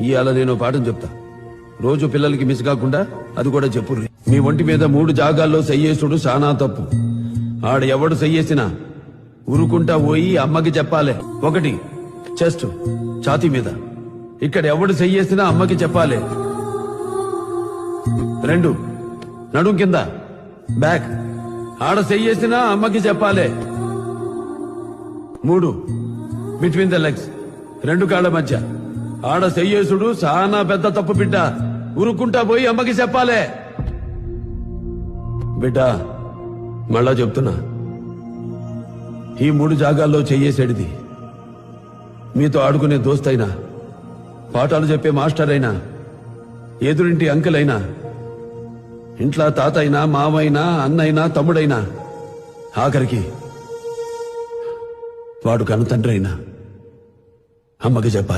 ఇవాళ నేను పాఠం చెప్తా. రోజు పిల్లలకి మిస్ కాకుండా అది కూడా చెప్పుర్రి. మీ ఒంటి మీద 3 జాగాల్లో సయ్యేసుడు చాలా తప్పు. ఆడ ఎవడు సయ్యేసినా ఉరుకుంటా పోయి అమ్మకి చెప్పాలి. 1 చెస్ట్ ఛాతీ మీద. ఇక్కడ ఎవడు సయ్యేసినా అమ్మకి చెప్పాలి. 2 నడుం కింద బ్యాక్. ఆడ సయ్యేసినా అమ్మకి చెప్పాలి. 3 బిట్వీన్ ద లెగ్స్, 2 కాళ్ల మధ్య. ఆడ సయ్యేసుడు చాలా పెద్ద తప్పు బిడ్డ. ఉరుకుంటా పోయి అమ్మకి చెప్పాలి. బిడ్డ మళ్ళా చెప్తున్నా, ఈ 3 జాగాల్లో చెయ్యేసేడిది మీతో ఆడుకునే దోస్తైనా, పాఠాలు చెప్పే మాస్టర్ అయినా, ఎదురింటి అంకుల్ అయినా, ఇంట్లో తాత అయినా, మావైనా, అన్నైనా, తమ్ముడైనా, ఆఖరికి వాడు కన్న తండ్రి అయినా అమ్మకి చెప్పాలి.